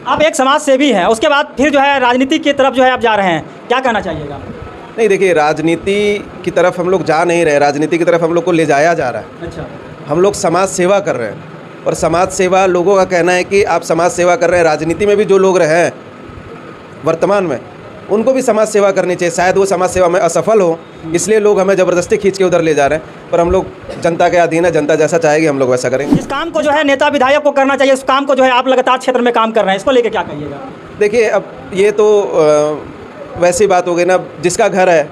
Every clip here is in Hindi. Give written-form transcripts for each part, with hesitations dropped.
आप एक समाज सेवी हैं, उसके बाद फिर जो है राजनीति की तरफ जो है आप जा रहे हैं, क्या कहना चाहिएगा? नहीं, देखिए, राजनीति की तरफ हम लोग जा नहीं रहे, राजनीति की तरफ हम लोग को ले जाया जा रहा है। अच्छा। हम लोग समाज सेवा कर रहे हैं और समाज सेवा, लोगों का कहना है कि आप समाज सेवा कर रहे हैं। राजनीति में भी जो लोग रहे हैं वर्तमान में, उनको भी समाज सेवा करनी चाहिए। शायद वो समाज सेवा में असफल हो, इसलिए लोग हमें ज़बरदस्ती खींच के उधर ले जा रहे हैं, पर हम लोग जनता के अधीन है, जनता जैसा चाहेगी हम लोग वैसा करेंगे। इस काम को जो है नेता विधायक को करना चाहिए, इस काम को जो है आप लगातार क्षेत्र में काम कर रहे हैं, इसको लेकर क्या कहिएगा? देखिए, अब ये तो वैसी बात हो गई ना, जिसका घर है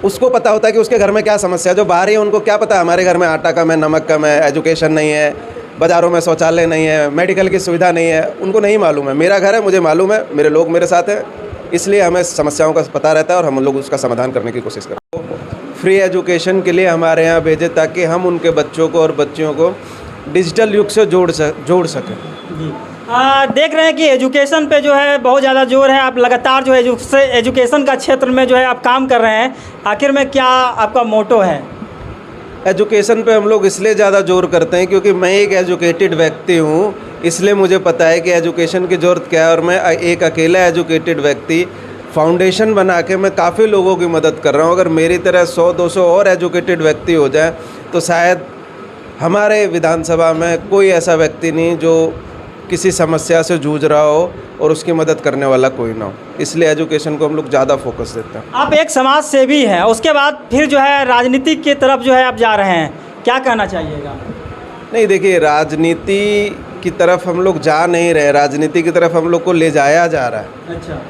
उसको पता होता है कि उसके घर में क्या समस्या है। जो बाहर है उनको क्या पता हमारे घर में आटा कम है, नमक कम है, एजुकेशन नहीं है, बाज़ारों में शौचालय नहीं है, मेडिकल की सुविधा नहीं है, उनको नहीं मालूम है। मेरा घर है, मुझे मालूम है, मेरे लोग मेरे साथ हैं, इसलिए हमें समस्याओं का पता रहता है और हम लोग उसका समाधान करने की कोशिश करते हैं। फ्री एजुकेशन के लिए हमारे यहाँ भेजे ताकि हम उनके बच्चों को और बच्चियों को डिजिटल युग से जोड़ सकें। देख रहे हैं कि एजुकेशन पे जो है बहुत ज़्यादा जोर है, आप लगातार जो है एजुकेशन का क्षेत्र में जो है आप काम कर रहे हैं, आखिर में क्या आपका मोटो है? एजुकेशन पे हम लोग इसलिए ज़्यादा जोर करते हैं क्योंकि मैं एक एजुकेटेड व्यक्ति हूँ, इसलिए मुझे पता है कि एजुकेशन की ज़रूरत क्या है। और मैं एक अकेला एजुकेटेड व्यक्ति फाउंडेशन बना के मैं काफ़ी लोगों की मदद कर रहा हूँ। अगर मेरी तरह 100-200 और एजुकेटेड व्यक्ति हो जाए तो शायद हमारे विधानसभा में कोई ऐसा व्यक्ति नहीं जो किसी समस्या से जूझ रहा हो और उसकी मदद करने वाला कोई ना हो। इसलिए एजुकेशन को हम लोग ज़्यादा फोकस देते हैं। आप एक समाज सेवी हैं, उसके बाद फिर जो है राजनीति की तरफ जो है आप जा रहे हैं, क्या कहना चाहिएगा? नहीं, देखिए, राजनीति की तरफ हम लोग जा नहीं रहे, राजनीति की तरफ हम लोग को ले जाया जा रहा है। अच्छा।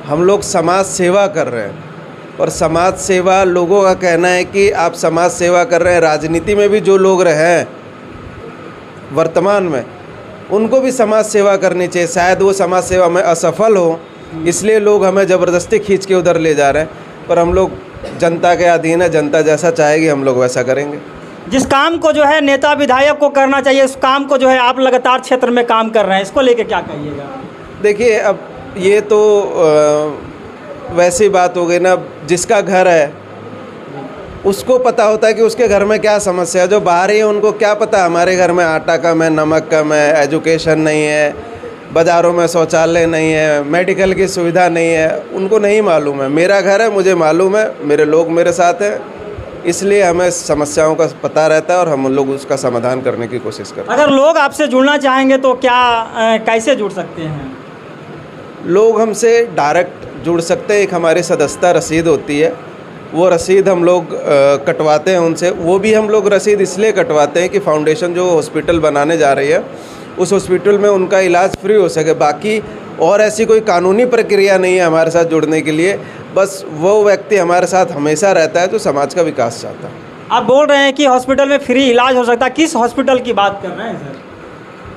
हम लोग समाज सेवा कर रहे हैं और समाज सेवा, लोगों का कहना है कि आप समाज सेवा कर रहे हैं। राजनीति में भी जो लोग रहे हैं वर्तमान में, उनको भी समाज सेवा करनी चाहिए। शायद वो समाज सेवा में असफल हो, इसलिए लोग हमें ज़बरदस्ती खींच के उधर ले जा रहे हैं, पर हम लोग जनता के अधीन है, जनता जैसा चाहेगी हम लोग वैसा करेंगे। जिस काम को जो है नेता विधायक को करना चाहिए, उस काम को जो है आप लगातार क्षेत्र में काम कर रहे हैं, इसको लेकर क्या कहिएगा? देखिए, अब ये तो वैसी बात हो गई ना, जिसका घर है उसको पता होता है कि उसके घर में क्या समस्या है। जो बाहर है उनको क्या पता हमारे घर में आटा कम है, नमक कम है, एजुकेशन नहीं है, बाज़ारों में शौचालय नहीं है, मेडिकल की सुविधा नहीं है, उनको नहीं मालूम है। मेरा घर है, मुझे मालूम है, मेरे लोग मेरे साथ हैं, इसलिए हमें समस्याओं का पता रहता है और हम लोग उसका समाधान करने की कोशिश करते हैं। अगर लोग आपसे जुड़ना चाहेंगे तो क्या कैसे जुड़ सकते हैं? लोग हमसे डायरेक्ट जुड़ सकते हैं। एक हमारी सदस्यता रसीद होती है, वो रसीद हम लोग कटवाते हैं उनसे। वो भी हम लोग रसीद इसलिए कटवाते हैं कि फाउंडेशन जो हॉस्पिटल बनाने जा रही है उस हॉस्पिटल में उनका इलाज फ्री हो सके। बाकी और ऐसी कोई कानूनी प्रक्रिया नहीं है हमारे साथ जुड़ने के लिए। बस वो व्यक्ति हमारे साथ हमेशा रहता है जो समाज का विकास चाहता है। आप बोल रहे हैं कि हॉस्पिटल में फ्री इलाज हो सकता है, किस हॉस्पिटल की बात कर रहे हैं सर?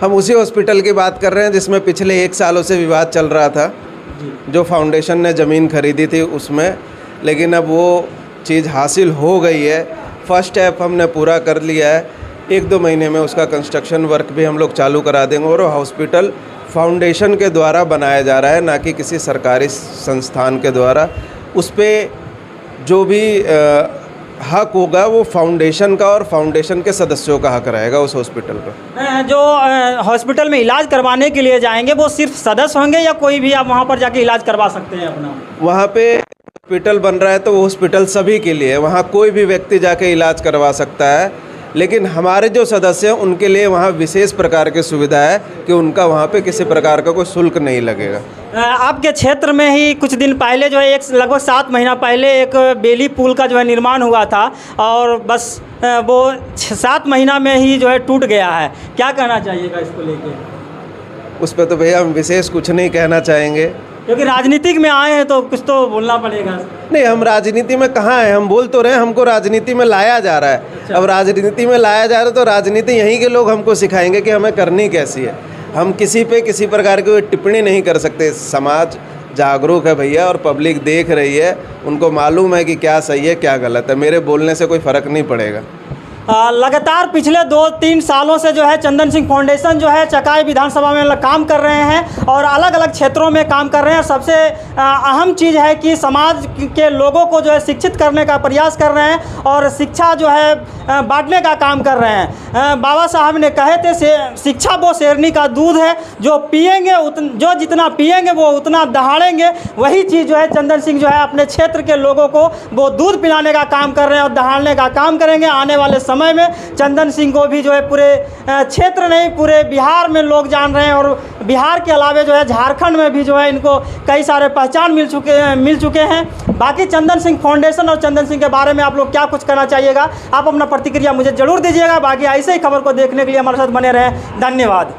हम उसी हॉस्पिटल की बात कर रहे हैं जिसमें पिछले 1 सालों से विवाद चल रहा था, जो फाउंडेशन ने ज़मीन खरीदी थी उसमें, लेकिन अब वो चीज़ हासिल हो गई है। फर्स्ट स्टेप हमने पूरा कर लिया है। 1-2 महीने में उसका कंस्ट्रक्शन वर्क भी हम लोग चालू करा देंगे और हॉस्पिटल फाउंडेशन के द्वारा बनाया जा रहा है, ना कि किसी सरकारी संस्थान के द्वारा। उस पर जो भी हक होगा वो फाउंडेशन का और फाउंडेशन के सदस्यों का हक रहेगा उस हॉस्पिटल पर। जो हॉस्पिटल में इलाज करवाने के लिए जाएंगे वो सिर्फ सदस्य होंगे या कोई भी आप वहाँ पर जाके इलाज करवा सकते हैं अपना? वहाँ पे हॉस्पिटल बन रहा है तो वो हॉस्पिटल सभी के लिए है, वहाँ कोई भी व्यक्ति जाके इलाज करवा सकता है। लेकिन हमारे जो सदस्य हैं उनके लिए वहाँ विशेष प्रकार की सुविधा है कि उनका वहाँ पे किसी प्रकार का कोई शुल्क नहीं लगेगा। आपके क्षेत्र में ही कुछ दिन पहले जो है लगभग 7 महीना पहले एक बेली पुल का जो है निर्माण हुआ था और बस वो 7 महीना में ही जो है टूट गया है, क्या कहना चाहिएगा इसको लेके? उस पर तो भैया हम विशेष कुछ नहीं कहना चाहेंगे, क्योंकि राजनीतिक में आए हैं तो कुछ तो बोलना पड़ेगा। नहीं, हम राजनीति में कहाँ हैं, हम बोल तो रहे हैं हमको राजनीति में लाया जा रहा है। अच्छा। अब राजनीति में लाया जा रहा है तो राजनीति यहीं के लोग हमको सिखाएंगे कि हमें करनी कैसी है। हम किसी पे किसी प्रकार की टिप्पणी नहीं कर सकते। समाज जागरूक है भैया और पब्लिक देख रही है, उनको मालूम है कि क्या सही है क्या गलत है। मेरे बोलने से कोई फ़र्क नहीं पड़ेगा। लगातार पिछले 2-3 सालों से जो है चंदन सिंह फाउंडेशन जो है चकाई विधानसभा में काम कर रहे हैं और अलग अलग क्षेत्रों में काम कर रहे हैं। सबसे अहम चीज़ है कि समाज के लोगों को जो है शिक्षित करने का प्रयास कर रहे हैं और शिक्षा जो है बांटने का काम कर रहे हैं। बाबा साहब ने कहे थे शिक्षा वो शेरनी का दूध है, जो पिएंगे जो जितना पिएंगे वो उतना दहाड़ेंगे। वही चीज़ जो है चंदन सिंह जो है अपने क्षेत्र के लोगों को वो दूध पिलाने का काम कर रहे हैं और दहाड़ने का काम करेंगे। आने वाले समय में चंदन सिंह को भी जो है पूरे क्षेत्र नहीं पूरे बिहार में लोग जान रहे हैं और बिहार के अलावे जो है झारखंड में भी जो है इनको कई सारे पहचान मिल चुके हैं। बाकी चंदन सिंह फाउंडेशन और चंदन सिंह के बारे में आप लोग क्या कुछ कहना चाहिएगा, आप अपना प्रतिक्रिया मुझे ज़रूर दीजिएगा। बाकी ऐसे ही खबर को देखने के लिए हमारे साथ बने रहें। धन्यवाद।